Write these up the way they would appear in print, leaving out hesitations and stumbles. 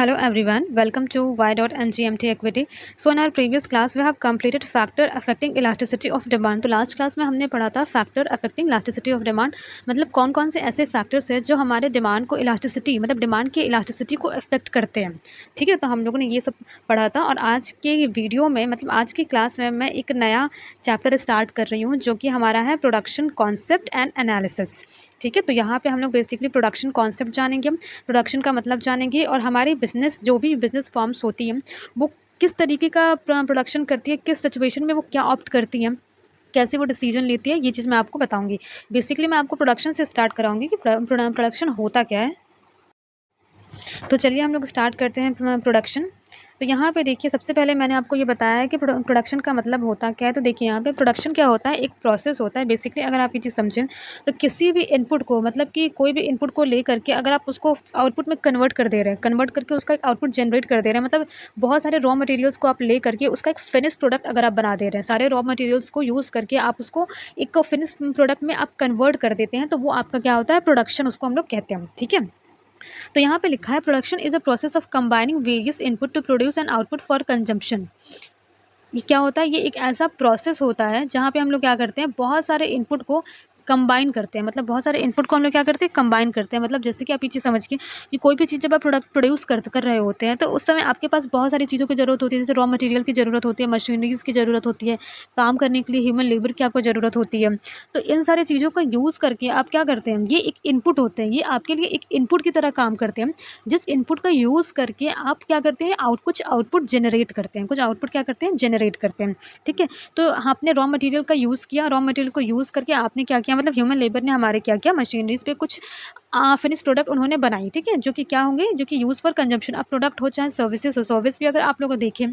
Hello everyone, welcome to Y.NGMT Equity. So in our previous class we have completed factor affecting elasticity of demand. तो last class में हमने पढ़ा था factor affecting elasticity of demand, मतलब कौन कौन से ऐसे फैक्टर्स हैं जो हमारे डिमांड को इलास्टिसिटी मतलब डिमांड की इलास्टिसिटी को अफेक्ट करते हैं। ठीक है, तो हम लोगों ने ये सब पढ़ा था और आज के वीडियो में मतलब आज की क्लास में मैं एक नया चैप्टर स्टार्ट कर रही हूँ जो कि हमारा है प्रोडक्शन कॉन्सेप्ट एंड एनालिसिस। ठीक है, तो यहाँ पे हम लोग बेसिकली प्रोडक्शन कॉन्सेप्ट जानेंगे, प्रोडक्शन का मतलब जानेंगे और हमारी बिज़नेस जो भी बिज़नेस फर्म्स होती हैं वो किस तरीके का प्रोडक्शन करती है, किस सिचुएशन में वो क्या ऑप्ट करती हैं, कैसे वो डिसीजन लेती है, ये चीज़ मैं आपको बताऊंगी। बेसिकली मैं आपको प्रोडक्शन से स्टार्ट कराऊंगी कि प्रोडक्शन होता क्या है। तो चलिए हम लोग स्टार्ट करते हैं प्रोडक्शन। तो यहाँ पे देखिए सबसे पहले मैंने आपको ये बताया है कि प्रोडक्शन का मतलब होता क्या है। तो देखिए यहाँ पे प्रोडक्शन क्या होता है, एक प्रोसेस होता है। बेसिकली अगर आप ये चीज़ समझें तो किसी भी इनपुट को मतलब कि कोई भी इनपुट को ले करके अगर आप उसको आउटपुट में कन्वर्ट कर दे रहे हैं, कन्वर्ट करके उसका एक आउटपुट जनरेट कर दे रहे हैं, मतलब बहुत सारे रॉ मटेरियल्स को आप ले करके उसका एक फिनिश प्रोडक्ट अगर आप बना दे रहे हैं, सारे रॉ मटेरियल्स को यूज़ करके आप उसको एक फिनिश प्रोडक्ट में आप कन्वर्ट कर देते हैं, तो वो आपका क्या होता है, प्रोडक्शन उसको हम लोग कहते हैं। ठीक है, तो यहाँ पे लिखा है production is a process of combining various input to produce an output for consumption. ये क्या होता है, ये एक ऐसा प्रोसेस होता है जहाँ पे हम लोग क्या करते हैं, बहुत सारे इनपुट को कंबाइन करते हैं। मतलब बहुत सारे इनपुट को हम लोग क्या करते हैं, कंबाइन करते हैं। मतलब जैसे कि आप ये चीज़ समझिए कि कोई भी चीज़ जब आप प्रोडक्ट प्रोड्यूस कर रहे होते हैं तो उस समय आपके पास बहुत सारी चीज़ों की ज़रूरत होती है। जैसे रॉ मटेरियल की ज़रूरत होती है, मशीनरीज़ की ज़रूरत होती है, काम करने के लिए ह्यूमन लेबर की आपको ज़रूरत होती है। तो इन सारी चीज़ों का यूज़ करके आप क्या करते हैं, ये एक इनपुट होते हैं, ये आपके लिए एक इनपुट की तरह काम करते हैं। जिस इनपुट का यूज़ करके आप क्या करते हैं, कुछ आउटपुट जनरेट करते हैं, कुछ आउटपुट क्या करते हैं, जनरेट करते हैं। ठीक है, तो आपने रॉ मटेरियल का यूज़ किया, रॉ मटेरियल को यूज़ करके आपने क्या किया, मतलब ह्यूमन लेबर ने हमारे क्या किया, मशीनरीज़ पे कुछ फिनिश प्रोडक्ट उन्होंने बनाई। ठीक है, जो कि क्या होंगे, जो कि यूज़ फॉर कंजम्पशन। अब प्रोडक्ट हो चाहे सर्विसेज हो, सर्विस भी अगर आप लोग देखें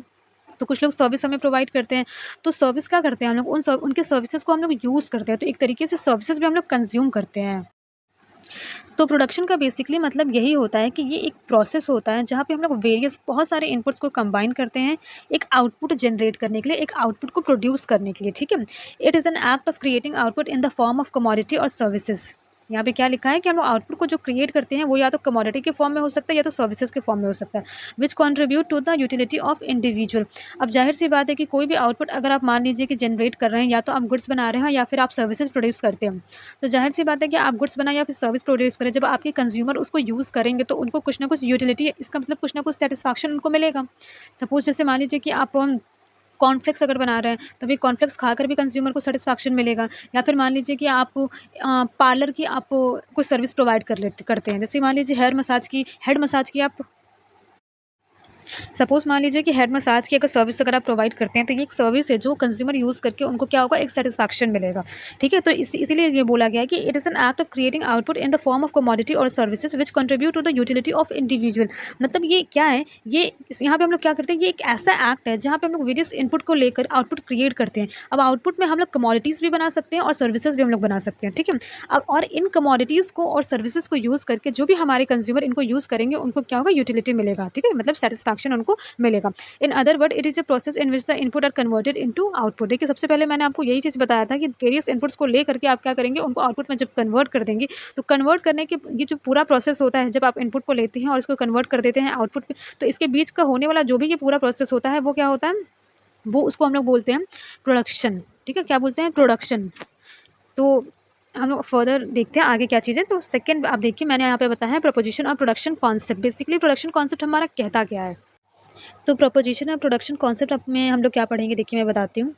तो कुछ लोग सर्विस हमें प्रोवाइड करते हैं। तो सर्विस क्या करते हैं, हम लोग उनके सर्विसेज को हम लोग यूज़ करते हैं। तो एक तरीके से सर्विसेज भी हम लोग कंज्यूम करते हैं। तो प्रोडक्शन का बेसिकली मतलब यही होता है कि ये एक प्रोसेस होता है जहाँ पे हम लोग वेरियस बहुत सारे इनपुट्स को कंबाइन करते हैं एक आउटपुट जनरेट करने के लिए, एक आउटपुट को प्रोड्यूस करने के लिए। ठीक है, it is an act of creating output in the form of commodity और सर्विसेज। यहाँ पे क्या लिखा है कि हम लोग आउटपुट को जो क्रिएट करते हैं वो या तो कमोडिटी के फॉर्म में हो सकता है या तो सर्विसेज के फॉर्म में हो सकता है, which contribute to the utility of individual. अब जाहिर सी बात है कि कोई भी आउटपुट अगर आप मान लीजिए कि जनरेट कर रहे हैं, या तो आप गुड्स बना रहे हैं या फिर आप सर्विसेज प्रोड्यूस करते हैं, तो जाहिर सी बात है कि आप गुड्स बनाएं या फिर सर्विस प्रोड्यूस करें, जब आपके कंज्यूमर उसको यूज़ करेंगे तो उनको कुछ ना कुछ यूटिलिटी, इसका मतलब कुछ ना कुछ सेटिस्फैक्शन उनको मिलेगा। सपोज जैसे मान लीजिए कि आप कॉर्नफ्लेक्स अगर बना रहे हैं तो भी कॉर्नफ्लेक्स खाकर भी कंज्यूमर को सेटिस्फैक्शन मिलेगा। या फिर मान लीजिए कि आप पार्लर की आप कोई सर्विस प्रोवाइड करते हैं, जैसे मान लीजिए हेड मसाज की आप सपोज मान लीजिए कि हेड मसाज की अगर सर्विस अगर आप प्रोवाइड करते हैं तो ये एक सर्विस है जो कंज्यूमर यूज़ करके उनको क्या होगा, एक सेटिस्फैक्शन मिलेगा। ठीक है, तो इसीलिए ये बोला गया है कि it is an act of creating output in the form of commodity और services which contribute to the utility of individual. मतलब ये क्या है, ये यहाँ पे हम लोग क्या करते हैं, ये एक ऐसा एक्ट है जहाँ पे हम लोग वेरियस इनपुट को लेकर आउटपुट क्रिएट करते हैं। अब आउटपुट में हम लोग कमोडिटीज़ भी बना सकते हैं और सर्विसेज भी हम लोग बना सकते हैं। ठीक है, अब और इन कमोडिटीज़ को और सर्विसेज को यूज़ करके जो भी हमारे कंज्यूमर इनको यूज़ करेंगे उनको क्या होगा, यूटिलिटी मिलेगा। ठीक है, मतलब सेटिस्फैक्शन उनको मिलेगा। In other word it is a process in which the input are converted into output. देखिए सबसे पहले मैंने आपको यही चीज़ बताया था कि वेरियस इनपुट्स को ले करके आप क्या करेंगे, उनको आउटपुट में जब कन्वर्ट कर देंगे, तो कन्वर्ट करने के ये जो पूरा प्रोसेस होता है, जब आप इनपुट को लेते हैं और इसको कन्वर्ट कर देते हैं आउटपुट में, तो इसके बीच का होने वाला जो भी ये पूरा प्रोसेस होता है वो क्या होता है, वो उसको हम लोग बोलते हैं प्रोडक्शन। ठीक है, क्या बोलते हैं, प्रोडक्शन। तो हम लोग फर्दर देखते हैं आगे क्या चीज़ें। तो सेकंड आप देखिए मैंने यहाँ पे बताया है प्रोपोजिशन और production concept. Basically production concept हमारा कहता क्या है। तो प्रोपोजिशन और प्रोडक्शन कॉन्सेप्ट में हम लोग क्या पढ़ेंगे, देखिए मैं बताती हूँ।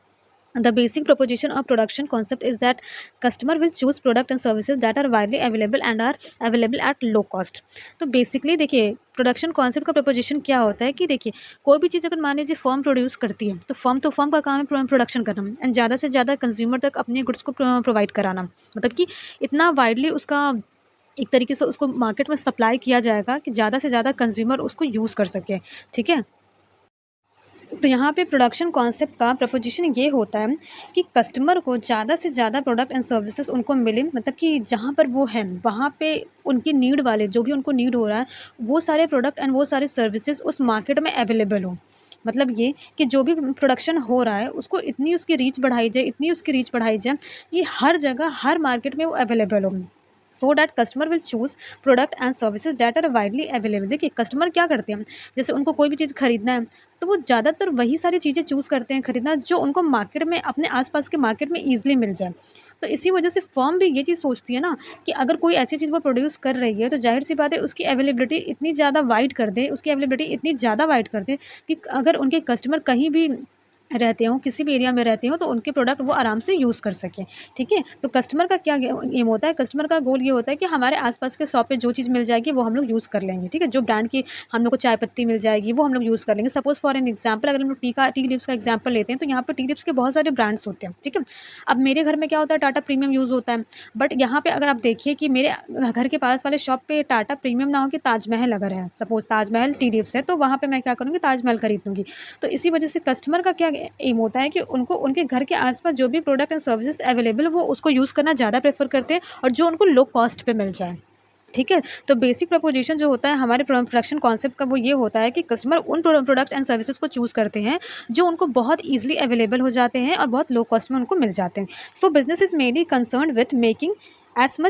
The basic proposition of production concept is that customer will choose product and services that are widely available and are available at low cost। तो बेसिकली देखिए प्रोडक्शन कॉन्सेप्ट का प्रपोजिशन क्या होता है कि देखिए कोई भी चीज़ अगर मान लीजिए फर्म प्रोड्यूस करती है तो फर्म का काम है प्रोडक्शन करना एंड ज़्यादा से ज़्यादा कंज्यूमर तक अपने गुड्स को प्रोवाइड कराना। मतलब कि इतना वाइडली उसका एक तरीके से उसको मार्केट में सप्लाई किया जाएगा कि ज़्यादा से ज़्यादा कंज्यूमर उसको यूज़ कर सके। ठीक है, तो यहाँ पे प्रोडक्शन कॉन्सेप्ट का प्रपोजिशन ये होता है कि कस्टमर को ज़्यादा से ज़्यादा प्रोडक्ट एंड सर्विसेज उनको मिले, मतलब कि जहाँ पर वो हैं वहाँ पे उनकी नीड वाले जो भी उनको नीड हो रहा है वो सारे प्रोडक्ट एंड वो सारे सर्विसेज उस मार्केट में अवेलेबल हो। मतलब ये कि जो भी प्रोडक्शन हो रहा है उसको इतनी उसकी रीच बढ़ाई जाए, इतनी उसकी रीच बढ़ाई जाए कि हर जगह हर मार्केट में वो अवेलेबल हो। So that customer will choose product and services that are widely available. देखिए कस्टमर क्या करते हैं, जैसे उनको कोई भी चीज़ खरीदना है तो वो ज़्यादातर वही सारी चीज़ें चूज़ करते हैं खरीदना जो उनको मार्केट में, अपने आसपास के मार्केट में ईजिली मिल जाए। तो इसी वजह से फर्म भी ये चीज़ सोचती है ना कि अगर कोई ऐसी चीज़ वो प्रोड्यूस कर रही है तो जाहिर सी बात है उसकी अवेलेबिलिटी इतनी ज़्यादा वाइड कर दे, उसकी अवेलेबिलिटी इतनी ज़्यादा वाइड कर दे कि अगर उनके कस्टमर कहीं भी रहते हों, किसी भी एरिया में रहते हों, तो उनके प्रोडक्ट वो आराम से यूज़ कर सकें, ठीक है? तो कस्टमर का क्या एम होता है, कस्टमर का गोल ये होता है कि हमारे आस-पास के शॉप पे जो चीज़ मिल जाएगी वो हम लोग यूज़ कर लेंगे, ठीक है? जो ब्रांड की हम लोग को चाय पत्ती मिल जाएगी वो हम लोग यूज़ कर लेंगे। सपोज़ फॉर एन एग्ज़ाम्पल अगर हम लोग टी लीव्स का एग्ज़ाम्पल लेते हैं तो यहाँ पे टी लीव्स के बहुत सारे ब्रांड्स होते हैं, ठीक है? अब मेरे घर में क्या होता है, टाटा प्रीमियम यूज़ होता है, बट यहाँ पे अगर आप देखिए कि मेरे घर के पास वाले शॉप पे टाटा प्रीमियम ना हो के ताजमहल अगर है, सपोज़ ताजमहल टी लीव्स है, तो वहाँ पे मैं क्या करूँगी, ताजमहल खरीद लूँगी। तो इसी वजह से कस्टमर का क्या एम होता है कि उनको उनके घर के आस-पास जो भी प्रोडक्ट एंड सर्विसेज़ अवेलेबल वो उसको यूज़ करना ज़्यादा प्रेफ़र करते हैं और जो उनको लो कॉस्ट पे मिल जाए, ठीक है? तो बेसिक प्रपोज़िशन जो होता है हमारे प्रोडक्शन कॉन्सेप्ट का वो ये होता है कि कस्टमर उन प्रोडक्ट्स एंड सर्विसेज़ को चूज़ करते हैं जो उनको बहुत ईज़िली अवेलेबल हो जाते हैं और बहुत लो कॉस्ट में उनको मिल जाते हैं। So business is mainly concerned with making as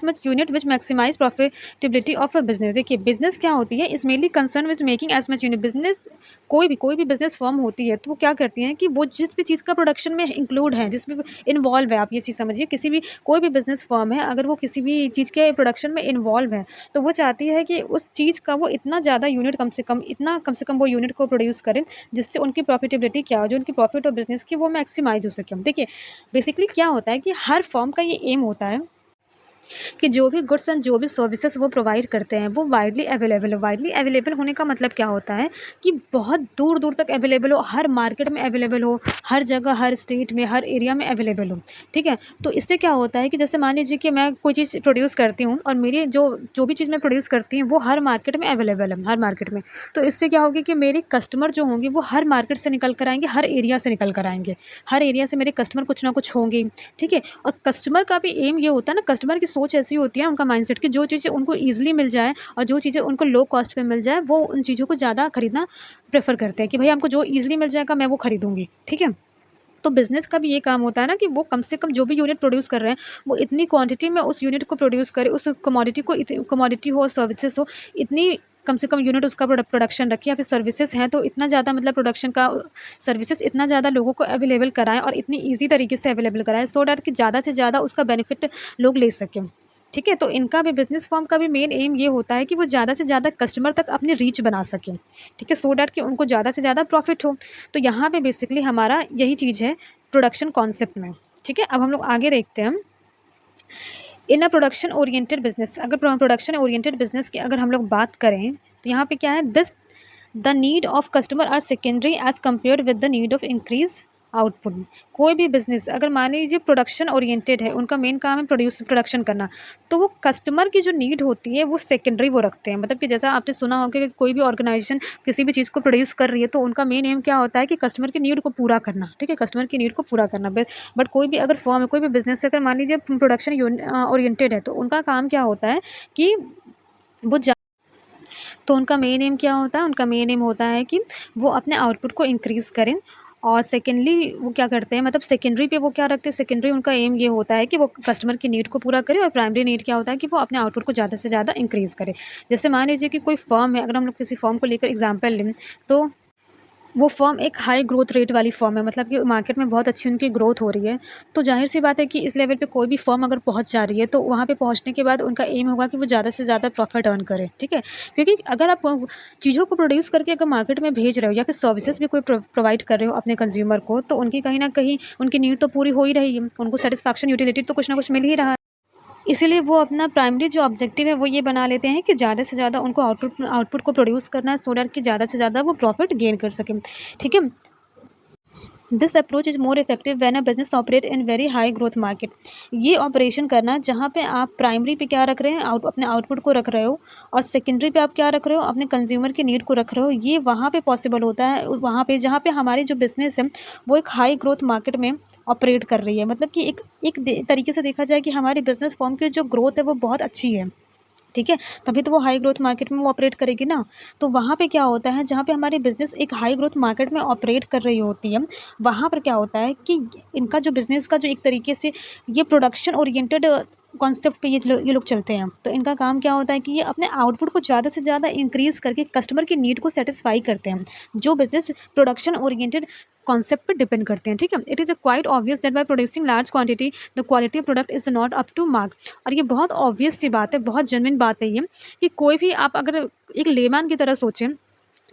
much unit which maximize profitability of a business. देखिए बिजनेस क्या होती है, is mainly concern with making as much unit. Business कोई भी बिजनेस फर्म होती है तो वो क्या करती है कि वो जिस भी चीज़ का प्रोडक्शन में इंक्लूड है, जिसमें इन्वॉल्व है, आप ये चीज़ समझिए, किसी भी कोई भी बिजनेस फर्म है अगर वो किसी भी चीज़ के प्रोडक्शन में इन्वॉल्व है तो वो चाहती है कि उस चीज़ का वो इतना ज़्यादा यूनिट कम से कम वो यूनिट को प्रोड्यूस करें जिससे उनकी प्रॉफिटेबिलिटी क्या हो, जो उनकी प्रॉफिट और बिजनेस की वो मैक्सिमाइज हो सके। देखिए बेसिकली क्या होता है कि हर फर्म का ये एम होता है कि जो भी गुड्स एंड जो भी सर्विसेज वो प्रोवाइड करते हैं वो वाइडली अवेलेबल हो। वाइडली अवेलेबल होने का मतलब क्या होता है कि बहुत दूर दूर तक अवेलेबल हो, हर मार्केट में अवेलेबल हो, हर जगह, हर स्टेट में, हर एरिया में अवेलेबल हो, ठीक है? तो इससे क्या होता है कि जैसे मान लीजिए कि मैं कोई चीज़ प्रोड्यूस करती हूँ और मेरी जो जो भी चीज़ मैं प्रोड्यूस करती हूँ वो हर मार्केट में अवेलेबल है, हर मार्केट में। तो इससे क्या होगी कि मेरे कस्टमर जो होंगे वो हर मार्केट से निकल कर आएंगे, हर एरिया से निकल कर आएंगे, हर एरिया से मेरे कस्टमर कुछ ना कुछ होंगे, ठीक है? और कस्टमर का भी एम ये होता है ना, कस्टमर की सोच ऐसी होती है, उनका माइंडसेट कि जो चीज़ें उनको ईज़िली मिल जाए और जो चीज़ें उनको लो कॉस्ट पे मिल जाए, वो उन चीज़ों को ज़्यादा खरीदना प्रेफ़र करते हैं कि भई हमको जो ईज़िली मिल जाएगा मैं वो खरीदूँगी, ठीक है? तो बिज़नेस का भी ये काम होता है ना कि वो कम से कम जो भी यूनिट प्रोड्यूस कर रहे हैं, वो इतनी क्वांटिटी में उस यूनिट को प्रोड्यूस करे, उस कमोडिटी को, कमोडिटी हो, सर्विसेज़ हो, इतनी कम से कम यूनिट उसका प्रोडक्शन रखे, या फिर सर्विसेज़ हैं तो इतना ज़्यादा, मतलब प्रोडक्शन का सर्विसेज़ इतना ज़्यादा लोगों को अवेलेबल कराएँ और इतनी ईज़ी तरीके से अवेलेबल कराएँ सो दैट कि ज़्यादा से ज़्यादा उसका बेनिफिट लोग ले सकें। ठीक है? तो इनका भी, बिज़नेस फर्म का भी मेन एम ये होता है कि वो ज़्यादा से ज़्यादा कस्टमर तक अपनी रीच बना सकें, ठीक है? सो दैट कि उनको ज़्यादा से ज़्यादा प्रॉफ़िट हो। तो यहाँ पे बेसिकली हमारा यही चीज़ है प्रोडक्शन कॉन्सेप्ट में, ठीक है? अब हम लोग आगे देखते हैं। इन अ प्रोडक्शन ओरिएंटेड बिज़नेस, अगर प्रोडक्शन ओरिएंटेड बिज़नेस की अगर हम लोग बात करें तो यहाँ पे क्या है, this the need of customer are secondary as compared with the need of increase output. कोई भी बिज़नेस अगर मान लीजिए प्रोडक्शन ओरिएंटेड है, उनका मेन काम है प्रोडक्शन करना, तो वो कस्टमर की जो नीड होती है वो सेकेंडरी वो रखते हैं। मतलब कि जैसा आपने सुना होगा कि कोई भी ऑर्गेनाइजेशन किसी भी चीज़ को प्रोड्यूस कर रही है तो उनका मेन एम क्या होता है कि कस्टमर की नीड को पूरा करना, ठीक है? कस्टमर की नीड को पूरा करना। बट कोई भी अगर फर्म है, कोई भी बिज़नेस है, अगर मान लीजिए प्रोडक्शन ओरिएंटेड है तो उनका काम क्या होता है कि वो तो उनका मेन एम क्या होता है? उनका मेन एम होता है कि वो अपने आउटपुट को इंक्रीज़ करें। और सेकेंडली वो क्या करते हैं, मतलब सेकेंडरी पे वो क्या रखते हैं, सेकेंडरी उनका एम ये होता है कि वो कस्टमर की नीड को पूरा करे, और प्राइमरी नीड क्या होता है कि वो अपने आउटपुट को ज़्यादा से ज़्यादा इंक्रीज़ करे। जैसे मान लीजिए कि कोई फर्म है, अगर हम लोग किसी फर्म को लेकर एग्जाम्पल लें तो वो फ़र्म एक हाई ग्रोथ रेट वाली फ़र्म है, मतलब कि मार्केट में बहुत अच्छी उनकी ग्रोथ हो रही है। तो ज़ाहिर-सी बात है कि इस लेवल पे कोई भी फ़र्म अगर पहुँच जा रही है, तो वहाँ पे पहुँचने के बाद उनका एम होगा कि वो ज़्यादा से ज़्यादा प्रॉफ़िट अर्न करें, ठीक है? क्योंकि अगर आप चीज़ों को प्रोड्यूस करके अगर मार्केट में भेज रहे हो या फिर सर्विसेज़ भी कोई प्रोवाइड कर रहे हो अपने कंज़्यूमर को, तो उनकी कहीं न कहीं उनकी नीड तो पूरी हो ही रही है। उनको सैटिस्फैक्शन, यूटिलिटी तो कुछ ना कुछ मिल ही रहा है। इसीलिए वो अपना प्राइमरी जो ऑब्जेक्टिव है वो ये बना लेते हैं कि ज़्यादा से ज़्यादा उनको आउटपुट को प्रोड्यूस करना है सो दैट कि ज़्यादा से ज़्यादा वो प्रॉफ़िट गेन कर सकें, ठीक है? This approach is more effective when a business operate in very high growth market. ये ऑपरेशन करना जहाँ पे आप प्राइमरी पे क्या रख रहे हैं, अपने आउटपुट को रख रहे हो, और सेकेंडरी पे आप क्या रख रहे हो, अपने कंज्यूमर की नीड को रख रहे हो, ये वहाँ पे पॉसिबल होता है, वहाँ पे जहाँ पे हमारी जो बिज़नेस है वो एक हाई ग्रोथ मार्केट में ऑपरेट कर रही है। मतलब कि एक तरीके से देखा जाए कि हमारी बिज़नेस फर्म की जो ग्रोथ है वो बहुत अच्छी है, ठीक है, तभी तो वो हाई ग्रोथ मार्केट में वो ऑपरेट करेगी ना। तो वहाँ पे क्या होता है, जहाँ पे हमारी बिज़नेस एक हाई ग्रोथ मार्केट में ऑपरेट कर रही होती है, वहाँ पर क्या होता है कि इनका जो बिज़नेस का जो एक तरीके से ये प्रोडक्शन ओरिएंटेड कॉन्सेप्ट पे ये लोग चलते हैं। तो इनका काम क्या होता है कि ये अपने आउटपुट को ज़्यादा से ज़्यादा इंक्रीज़ करके कस्टमर की नीड को सैटिस्फाई करते हैं, जो बिज़नेस प्रोडक्शन ओरिएंटेड कॉन्सेप्ट पे डिपेंड करते हैं, ठीक है। It is a quite obvious that by producing large quantity the quality of product is not up to mark. और ये बहुत ऑब्वियस सी बात है, बहुत जेन्युइन बात है ये, कि कोई भी आप अगर एक लेमैन की तरह सोचें,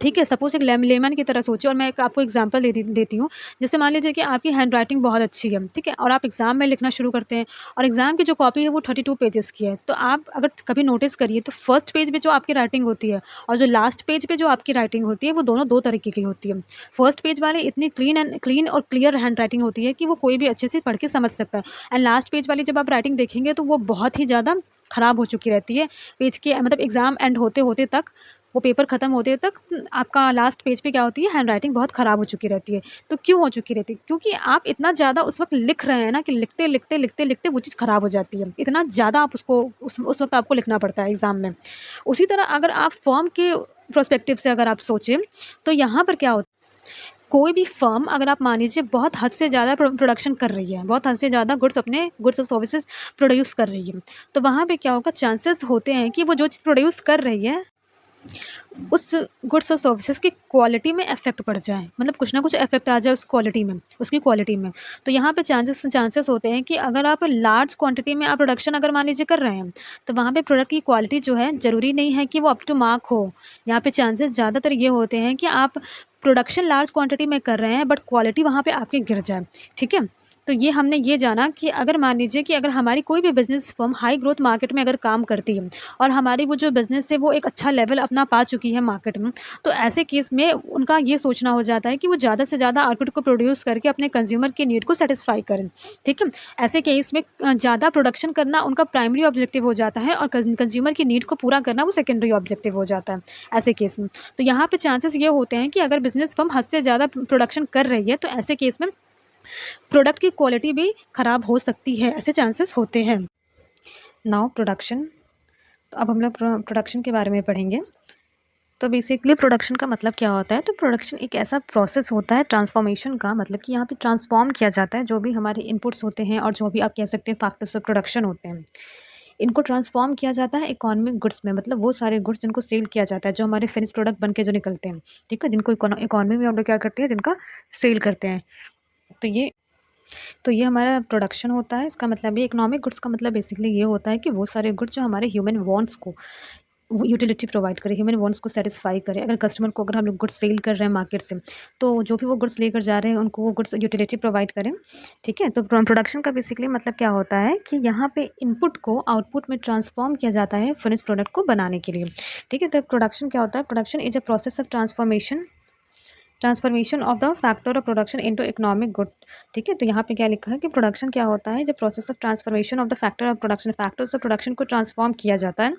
ठीक है, सपोज़ एक लेमन की तरह सोचिए, और मैं एक आपको एग्जांपल देती हूँ। जैसे मान लीजिए कि आपकी हैंडराइटिंग बहुत अच्छी है, ठीक है, और आप एग्ज़ाम में लिखना शुरू करते हैं, और एग्ज़ाम की जो कॉपी है वो 32 पेजेस की है। तो आप अगर कभी नोटिस करिए तो फर्स्ट पेज पे जो आपकी राइटिंग होती है और जो लास्ट पेज पे जो आपकी राइटिंग होती है, वो दोनों 2 तरीके की होती है। फर्स्ट पेज वाली इतनी क्लीन और क्लियर हैंडराइटिंग होती है कि वो कोई भी अच्छे से पढ़ के समझ सकता है, एंड लास्ट पेज वाली जब आप राइटिंग देखेंगे तो वो बहुत ही ज़्यादा ख़राब हो चुकी रहती है। पेज के मतलब एग्ज़ाम एंड होते-होते तक, वो पेपर ख़त्म होते तक आपका लास्ट पेज पे क्या होती है, हैंडराइटिंग बहुत ख़राब हो चुकी रहती है। तो क्यों हो चुकी रहती है? क्योंकि आप इतना ज़्यादा उस वक़्त लिख रहे हैं ना, कि लिखते वो चीज़ ख़राब हो जाती है। इतना ज़्यादा आप उसको उस वक़्त आपको लिखना पड़ता है एग्ज़ाम में। उसी तरह अगर आप फ़र्म के पर्सपेक्टिव से अगर आप सोचें, तो यहाँ पर क्या होता है, कोई भी फ़र्म अगर आप मान लीजिए बहुत हद से ज़्यादा प्रोडक्शन कर रही है, बहुत हद से ज़्यादा गुड्स और सर्विसेज़ प्रोड्यूस कर रही है, तो वहाँ पे क्या होगा, चांसेस होते हैं कि वो जो चीज़ प्रोड्यूस कर रही है, उस गुड्स और सर्विसेज़ की क्वालिटी में इफ़ेक्ट पड़ जाए, मतलब कुछ ना कुछ इफ़ेक्ट आ जाए उस क्वालिटी में, उसकी क्वालिटी में। तो यहाँ पे चांसेस होते हैं कि अगर आप लार्ज क्वांटिटी में आप प्रोडक्शन अगर मान लीजिए कर रहे हैं, तो वहाँ पे प्रोडक्ट की क्वालिटी जो है, ज़रूरी नहीं है कि वो अप टू मार्क हो। यहाँ पे चांसेस ज़्यादातर ये होते हैं कि आप प्रोडक्शन लार्ज क्वांटिटी में कर रहे हैं, बट क्वालिटी वहाँ पे आपकी गिर जाए, ठीक है। तो ये हमने ये जाना कि अगर मान लीजिए कि अगर हमारी कोई भी business firm high growth market में अगर काम करती है, और हमारी वो जो बिज़नेस है वो एक अच्छा लेवल अपना पा चुकी है मार्केट में, तो ऐसे केस में उनका ये सोचना हो जाता है कि वो ज़्यादा से ज़्यादा आउटपुट को प्रोड्यूस करके अपने कंज्यूमर की नीड को सैटिस्फाई करें, ठीक है। ऐसे केस में ज़्यादा प्रोडक्शन करना उनका प्राइमरी ऑब्जेक्टिव हो जाता है, और कंज्यूमर की नीड को पूरा करना वो सेकेंडरी ऑब्जेक्टिव हो जाता है ऐसे केस में। तो यहाँ पे चांसेस ये होते हैं कि अगर बिज़नेस फ़र्म हद से ज़्यादा प्रोडक्शन कर रही है, तो ऐसे केस में प्रोडक्ट की क्वालिटी भी ख़राब हो सकती है, ऐसे चांसेस होते हैं। नाउ प्रोडक्शन, तो अब हम लोग प्रोडक्शन के बारे में पढ़ेंगे। तो बेसिकली प्रोडक्शन का मतलब क्या होता है, तो प्रोडक्शन एक ऐसा प्रोसेस होता है ट्रांसफॉर्मेशन का, मतलब कि यहाँ पे ट्रांसफॉर्म किया जाता है जो भी हमारे इनपुट्स होते हैं और जो भी आप कह सकते हैं फैक्टर्स ऑफ प्रोडक्शन होते हैं, इनको ट्रांसफॉर्म किया जाता है इकोनॉमिक गुड्स में, मतलब वो सारे गुड्स जिनको सेल किया जाता है, जो हमारे फिनिश प्रोडक्ट बन के जो निकलते हैं, ठीक है, जिनको इकोनॉमी में हम लोग क्या करते हैं, जिनका सेल करते हैं। तो ये हमारा प्रोडक्शन होता है। इसका मतलब ये इकोनॉमिक गुड्स का मतलब बेसिकली ये होता है कि वो सारे गुड्स जो हमारे ह्यूमन वांट्स को वो यूटिलिटी प्रोवाइड करे, ह्यूमन वांट्स को सेटिस्फाई करे। अगर कस्टमर को अगर हम लोग गुड्स सेल कर रहे हैं मार्केट से, तो जो भी वो गुड्स लेकर जा रहे हैं उनको वो गुड्स यूटिलिटी प्रोवाइड करें, ठीक है। तो प्रोडक्शन का बेसिकली मतलब क्या होता है कि यहाँ पे इनपुट को आउटपुट में ट्रांसफॉर्म किया जाता है फिनिश प्रोडक्ट को बनाने के लिए, ठीक है। तो प्रोडक्शन क्या होता है, production is a process of transformation of the factor of production into economic good, ठीक है। तो यहाँ पे क्या लिखा है कि प्रोडक्शन क्या होता है, जब process of transformation of the factor of production, factors of production को ट्रांसफॉर्म किया जाता है,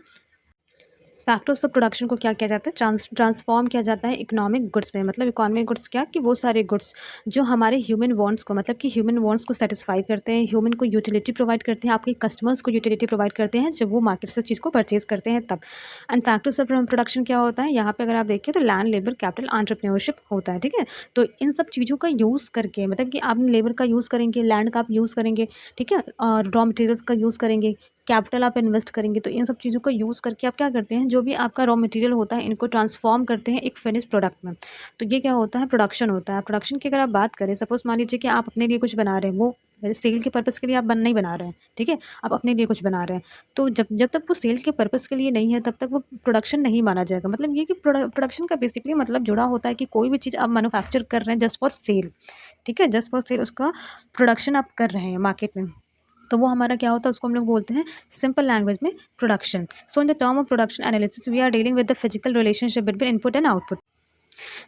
फैक्टर्स ऑफ प्रोडक्शन को क्या किया जाता है, ट्रांसफॉर्म किया जाता है इकोनॉमिक गुड्स में। मतलब इकोनॉमिक गुड्स क्या, कि वो सारे गुड्स जो हमारे ह्यूमन वांट्स को, मतलब कि ह्यूमन वांट्स को सेटिस्फाई करते हैं, ह्यूमन को यूटिलिटी प्रोवाइड करते हैं, आपके कस्टमर्स को यूटिलिटी प्रोवाइड करते हैं जब वो मार्केट से उस चीज़ को परचेज करते हैं तब। एंड फैक्टर्स ऑफ प्रोडक्शन क्या होता है, यहाँ पे अगर आप देखिए तो लैंड, लेबर, कैपिटल, एंटरप्रेन्योरशिप होता है, ठीक है। तो इन सब चीज़ों का यूज़ करके, मतलब कि आप लेबर का यूज़ करेंगे, लैंड का आप यूज़ करेंगे, ठीक है, और रॉ मटेरियल्स का यूज़ करेंगे, कैपिटल आप इन्वेस्ट करेंगे। तो इन सब चीज़ों का यूज़ करके आप क्या करते हैं, जो भी आपका रॉ मटेरियल होता है इनको ट्रांसफॉर्म करते हैं एक फिनिश प्रोडक्ट में। तो ये क्या होता है, प्रोडक्शन होता है। प्रोडक्शन की अगर आप बात करें, सपोज मान लीजिए कि आप अपने लिए कुछ बना रहे हैं, वो सेल के पर्पज़ के लिए आप नहीं बना रहे हैं, ठीक है, आप अपने लिए कुछ बना रहे हैं। तो जब जब तक वो सेल के पर्पज़ के लिए नहीं है, तब तक वो प्रोडक्शन नहीं माना जाएगा। मतलब ये कि प्रोडक्शन का बेसिकली मतलब जुड़ा होता है कि कोई भी चीज़ आप मैन्युफैक्चर कर रहे हैं जस्ट फॉर सेल, ठीक है, जस्ट फॉर सेल उसका प्रोडक्शन आप कर रहे हैं मार्केट में, तो वो हमारा क्या होता है, उसको हम लोग बोलते हैं सिंपल लैंग्वेज में production. So in the term of production analysis we are dealing with the physical relationship between input and output.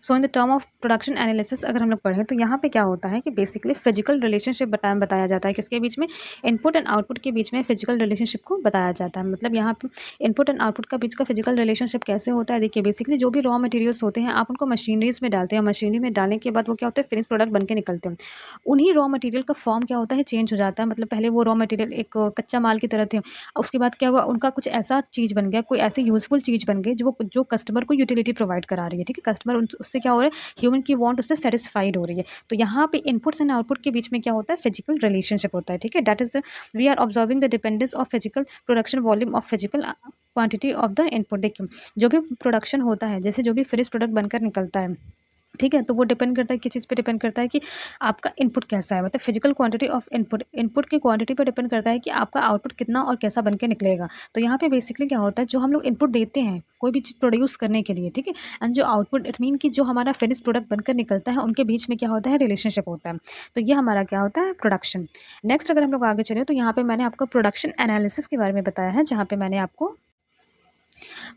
So in the term of production analysis अगर हम लोग पढ़ें तो यहाँ पे क्या होता है कि बेसिकली फिजिकल रिलेशनशिप बताया जाता है किसके बीच में, इनपुट एंड आउटपुट के बीच में फिजिकल रिलेशनशिप को बताया जाता है। मतलब यहाँ पे इनपुट एंड आउटपुट का बीच का फिजिकल रिलेशनशिप कैसे होता है, देखिए बेसिकली जो भी रॉ मटेरियल्स होते हैं आप उनको मशीनरीज में डालते हैं, मशीनरी में डालने के बाद वो क्या होता है फिनिश प्रोडक्ट बन के निकलते हैं। उन्हीं रॉ मटेरियल का फॉर्म क्या होता है चेंज हो जाता है। मतलब पहले वो रॉ मटेरियल एक कच्चा माल की तरह थे, उसके बाद क्या हुआ उनका कुछ ऐसा चीज़ बन गया, कोई ऐसी यूजफुल चीज़ बन गई जो कस्टमर को यूटिलिटी प्रोवाइड करा रही है। ठीक है, कस्टमर उससे क्या हो रहा है, ह्यूमन की वांट उससे सेटिस्फाइड हो रही है। तो यहाँ पे इनपुट्स एंड आउटपुट के बीच में क्या होता है फिजिकल रिलेशनशिप होता है। ठीक है, that is we are observing the dependence of physical production volume of physical quantity of the input. देखिए जो भी प्रोडक्शन होता है, जैसे जो भी फिनिश प्रोडक्ट बनकर निकलता है, ठीक है, तो वो डिपेंड करता है किस चीज़ पे डिपेंड करता है कि आपका इनपुट कैसा है। मतलब फिजिकल क्वांटिटी ऑफ इनपुट की क्वांटिटी पे डिपेंड करता है कि आपका आउटपुट कितना और कैसा बन के निकलेगा। तो यहाँ पे बेसिकली क्या होता है, जो हम लोग इनपुट देते हैं कोई भी चीज़ प्रोड्यूस करने के लिए, ठीक है, एंड जो आउटपुट इट मीन कि जो हमारा फिनिश प्रोडक्ट बनकर निकलता है उनके बीच में क्या होता है रिलेशनशिप होता है। तो ये हमारा क्या होता है प्रोडक्शन। नेक्स्ट अगर हम लोग आगे चले तो यहाँ पे मैंने आपको प्रोडक्शन एनालिसिस के बारे में बताया है, जहाँ पे मैंने आपको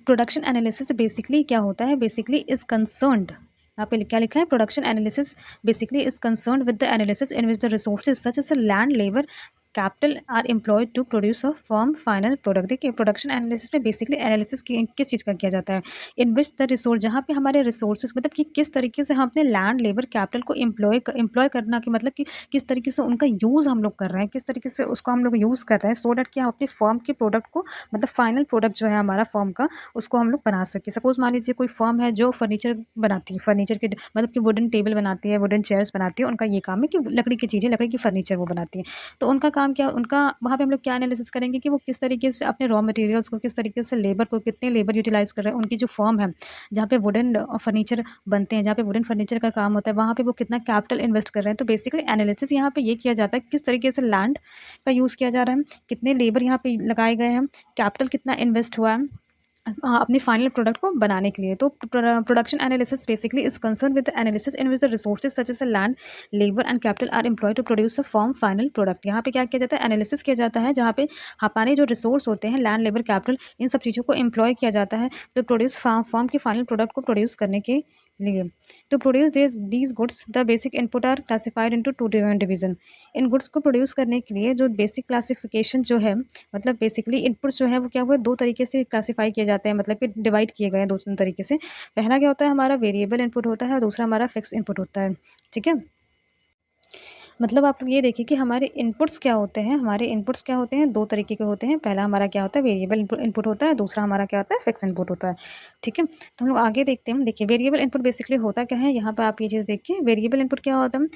प्रोडक्शन एनालिसिस बेसिकली क्या होता है, बेसिकली इज कंसर्न्ड, यहाँ पे क्या लिखा है, production analysis basically is concerned with the analysis in which the resources such as land, labour, capital are employed to produce a form final product. देखिए production analysis में बेसिकली एनालिसिस किस चीज़ का किया जाता है, इन विच द रिसोर्स, जहाँ पे हमारे रिसोर्सेज मतलब कि किस तरीके से हम अपने लैंड, लेबर, कैपिटल को एम्प्लॉय करना कि मतलब कि किस तरीके से उनका यूज़ हम लोग कर रहे हैं, किस तरीके से उसको हम लोग यूज़ कर रहे हैं सो डैट कि हम अपनी फर्म के प्रोडक्ट को मतलब फाइनल प्रोडक्ट जो है हमारा फर्म का उसको हम लोग बना सकें। सपोज मान लीजिए कोई फर्म है जो फर्नीचर बनाती है, फर्नीचर के मतलब कि वुडन टेबल बनाती है, वुडन चेयर्स बनाती है, उनका ये काम है कि लकड़ी की चीज़ें, लकड़ी की फर्नीचर वो बनाती है। तो उनका काम क्या, उनका वहाँ पे हम लोग क्या एनालिसिस करेंगे कि वो किस तरीके से अपने रॉ मटेरियल्स को, किस तरीके से लेबर को, कितने लेबर यूटिलाइज़ कर रहे हैं, उनकी जो फर्म है जहाँ पे वुडन फर्नीचर बनते हैं, जहाँ पे वुडन फर्नीचर का काम होता है, वहाँ पे वो कितना कैपिटल इन्वेस्ट कर रहे हैं। तो बेसिकली एनालिसिस यहाँ पे ये किया जाता है किस तरीके से लैंड का यूज़ किया जा रहा है, कितने लेबर यहाँ पे लगाए गए हैं, कैपिटल कितना इन्वेस्ट हुआ है अपने फाइनल प्रोडक्ट को बनाने के लिए। तो production analysis basically is concern with the analysis in which the resources such as land, labour and capital are employed to produce a form final product. यहाँ पे क्या किया जाता है, एनालिसिस किया जाता है जहाँ पे हमारे जो रिसोर्स होते हैं लैंड, लेबर, कैपिटल, इन सब चीज़ों को एम्प्लॉय किया जाता है तो प्रोड्यूस फॉर्म के फाइनल प्रोडक्ट को प्रोड्यूस करने के लिए। To produce these goods the basic input are classified into two division. इन गुड्स को प्रोड्यूस करने के लिए जो बेसिक क्लासिफिकेशन जो है, मतलब बेसिकली इनपुट्स जो है वो क्या हुआ दो तरीके से क्लासीफाई किए जाते हैं, मतलब कि डिवाइड किए गए हैं दो तीन तरीके से। पहला क्या होता है हमारा वेरिएबल इनपुट होता है और दूसरा हमारा फिक्स इनपुट होता है। ठीक है, मतलब आप ये देखिए कि हमारे इनपुट्स क्या होते हैं, हमारे इनपुट्स क्या होते हैं दो तरीके के होते हैं। पहला हमारा क्या होता है वेरिएबल इनपुट होता है, दूसरा हमारा क्या होता है फिक्स इनपुट होता है। ठीक है, तो हम लोग आगे देखते हैं। देखिए वेरिएबल इनपुट बेसिकली होता क्या है, यहाँ पर आप ये चीज़ देखिए वेरिएबल इनपुट क्या होता है,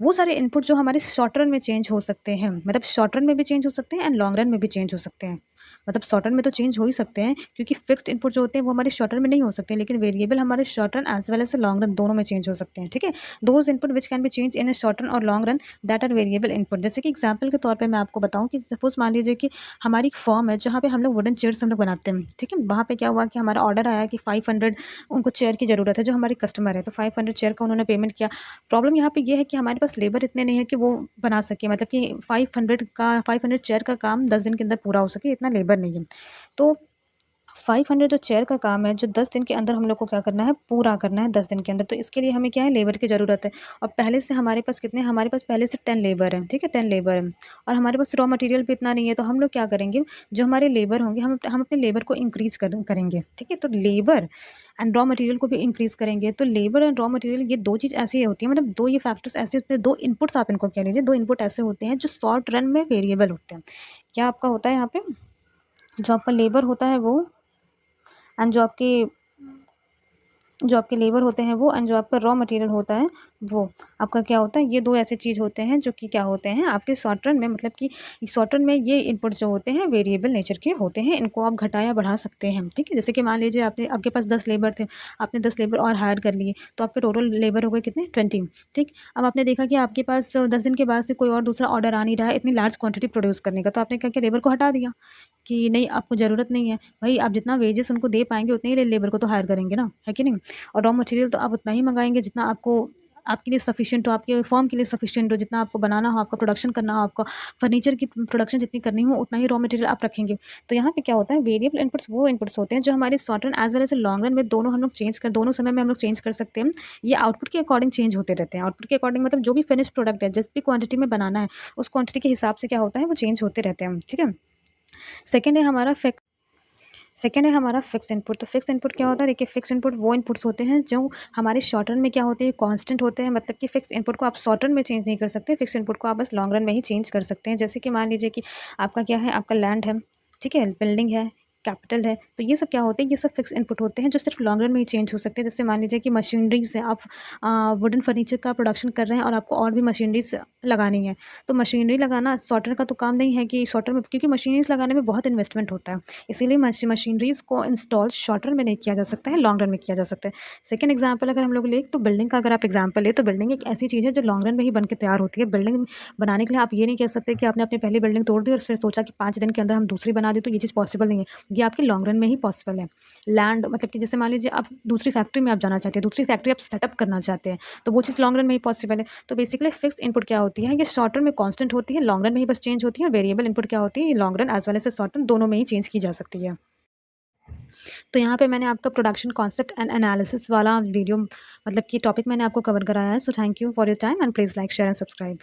वो सारे इनपुट जो हमारे शॉर्ट रन में चेंज हो सकते हैं, मतलब शॉर्ट रन में भी चेंज हो सकते हैं एंड लॉन्ग रन में भी चेंज हो सकते हैं। मतलब शॉर्ट रन में तो चेंज हो ही सकते हैं क्योंकि फिक्स्ड इनपुट जो होते हैं वो हमारे शॉर्ट रन में नहीं हो सकते, लेकिन वेरिएबल हमारे short run as well as long run दोनों में चेंज हो सकते हैं। ठीक है, those input which can be change in short run और long run that are variable input. जैसे कि एग्जाम्पल के तौर पर मैं आपको बताऊँ कि सपोज मान लीजिए कि हमारी एक फॉर्म है जहाँ पे हम लोग वुडन चेयर्स हम लोग बनाते हैं। ठीक है, वहाँ पे क्या हुआ कि हमारा ऑर्डर आया कि 500 उनको चेयर की ज़रूरत है, जो हमारे कस्टमर है, तो 500 चेयर का उन्होंने पेमेंट किया। प्रॉब्लम यहाँ पे ये है कि हमारे पास लेबर इतने नहीं है कि वो बना सके, मतलब कि 500 चेयर का काम 10 दिन के अंदर पूरा हो सके, इतना लेबर नहीं है। तो 500 जो चेयर का काम है जो 10 दिन के अंदर हम लोग को क्या करना है पूरा करना है 10 दिन के अंदर। तो इसके लिए हमें क्या है लेबर की ज़रूरत है, और पहले से हमारे पास कितने, हमारे पास पहले से 10 लेबर हैं। ठीक है, 10 लेबर हैं और हमारे पास रॉ मटेरियल भी इतना नहीं है। तो हम लोग क्या करेंगे, जो हमारे लेबर होंगे हम अपने लेबर को इंक्रीज़ करेंगे। ठीक है, तो लेबर एंड रॉ मटेरियल को भी इंक्रीज़ करेंगे। तो लेबर एंड रॉ मटेरियल ये दो चीज़ ऐसी होती है, मतलब दो ये फैक्टर्स ऐसे होते हैं, दो इनपुट्स आप इनको कह लीजिए, दो इनपुट ऐसे होते हैं जो शॉर्ट रन में वेरिएबल होते हैं। क्या आपका होता है यहाँ पे, जो आपका लेबर होता है वो एंड जो आपके लेबर होते हैं वो एंड जो आपका रॉ मटेरियल होता है वो आपका क्या होता है, ये दो ऐसे चीज़ होते हैं जो कि क्या होते हैं आपके शॉर्ट रन में, मतलब कि शॉर्ट रन में ये इनपुट जो होते हैं वेरिएबल नेचर के होते हैं, इनको आप घटा या बढ़ा सकते हैं। ठीक है, जैसे कि मान लीजिए आपके पास 10 लेबर थे, आपने 10 लेबर और हायर कर लिए तो आपके टोटल लेबर हो गए कितने 20। ठीक, अब आपने देखा कि आपके पास 10 दिन के बाद से कोई और दूसरा ऑर्डर आ नहीं रहा है इतनी लार्ज क्वांटिटी प्रोड्यूस करने का, तो आपने क्या किया लेबर को हटा दिया कि नहीं आपको ज़रूरत नहीं है भाई, आप जितना वेजेस उनको दे पाएंगे उतने ही लेबर को तो हायर करेंगे ना, है कि नहीं। और रॉ मटेरियल तो आप उतना ही मंगाएंगे जितना आपको आपके लिए सफिशिएंट हो, आपके फर्म के लिए सफिशिएंट हो, जितना आपको बनाना हो, आपका प्रोडक्शन करना हो, आपका फर्नीचर की प्रोडक्शन जितनी करनी हो, उतना ही रॉ मटेरियल आप रखेंगे। तो यहाँ पे क्या होता है, वेरिएबल इनपुट्स वो इनपुट्स होते हैं जो हमारे short run as well as long run में दोनों समय में हम लोग चेंज कर सकते हैं। ये आउटपुट के अकॉर्डिंग चेंज होते रहते हैं। आउटपुट के अकॉर्डिंग मतलब जो भी फिनिश्ड प्रोडक्ट है, जिस भी क्वांटिटी में बनाना है, उस क्वांटिटी के हिसाब से क्या होता है, वो चेंज होते रहते हैं। ठीक है? सेकंड है हमारा फिक सेकंड है हमारा फिक्स इनपुट। तो फिक्स इनपुट क्या होता है, देखिए फिक्स इनपुट वो इनपुट्स होते हैं जो हमारे शॉर्ट रन में क्या होते हैं, कांस्टेंट होते हैं। मतलब कि फिक्स इनपुट को आप शॉर्ट रन में चेंज नहीं कर सकते, फिक्स इनपुट को आप बस लॉन्ग रन में ही चेंज कर सकते हैं। जैसे कि मान लीजिए कि आपका क्या है, आपका लैंड है, ठीक है, बिल्डिंग है, कैपिटल है, तो ये सब क्या होते हैं, ये सब फिक्स इनपुट होते हैं जो सिर्फ लॉन्ग रन में ही चेंज हो सकते हैं। जैसे मान लीजिए कि मशीनरीज है, आप वुडन फर्नीचर का प्रोडक्शन कर रहे हैं और आपको और भी मशीनरीज लगानी है, तो मशीनरी लगाना शॉर्ट रन का तो काम नहीं है कि शॉर्ट रन में, क्योंकि मशीनरीज लगाने में बहुत इन्वेस्टमेंट होता है, इसीलिए मशीनरीज़ को इंस्टॉल शॉर्ट रन में नहीं किया जा सकता है, लॉन्ग रन में किया जा सकता है। सेकंड एग्जांपल अगर हम लोग लें तो बिल्डिंग का अगर आप एग्जांपल लें, तो बिल्डिंग एक ऐसी चीज़ है जो लॉन्ग रन में ही बन के तैयार होती है। बिल्डिंग बनाने के लिए आप ये नहीं कह सकते कि आपने अपनी पहली बिल्डिंग तोड़ दी और फिर सोचा कि 5 दिन के अंदर हम दूसरी बना दें, तो ये चीज़ पॉसिबल नहीं है। ये आपके लॉन्ग रन में ही पॉसिबल है। लैंड मतलब कि जैसे मान लीजिए आप दूसरी फैक्ट्री में आप जाना चाहते हैं, दूसरी फैक्ट्री आप सेटअप करना चाहते हैं, तो वो चीज़ लॉन्ग रन में ही पॉसिबल है। तो बेसिकली फिक्स इनपुट क्या होती है, ये शॉर्ट रन में कांस्टेंट होती है, लॉन्ग रन में ही बस चेंज होती है। वेरिएबल इनपुट क्या होती है, ये long run as well as short run दोनों में ही चेंज की जा सकती है। तो यहाँ पे मैंने आपका प्रोडक्शन कॉन्सेप्ट एंड एनालिसिस वाला वीडियो मतलब कि टॉपिक मैंने आपको कवर कराया है। So thank you for your time and please like share and subscribe.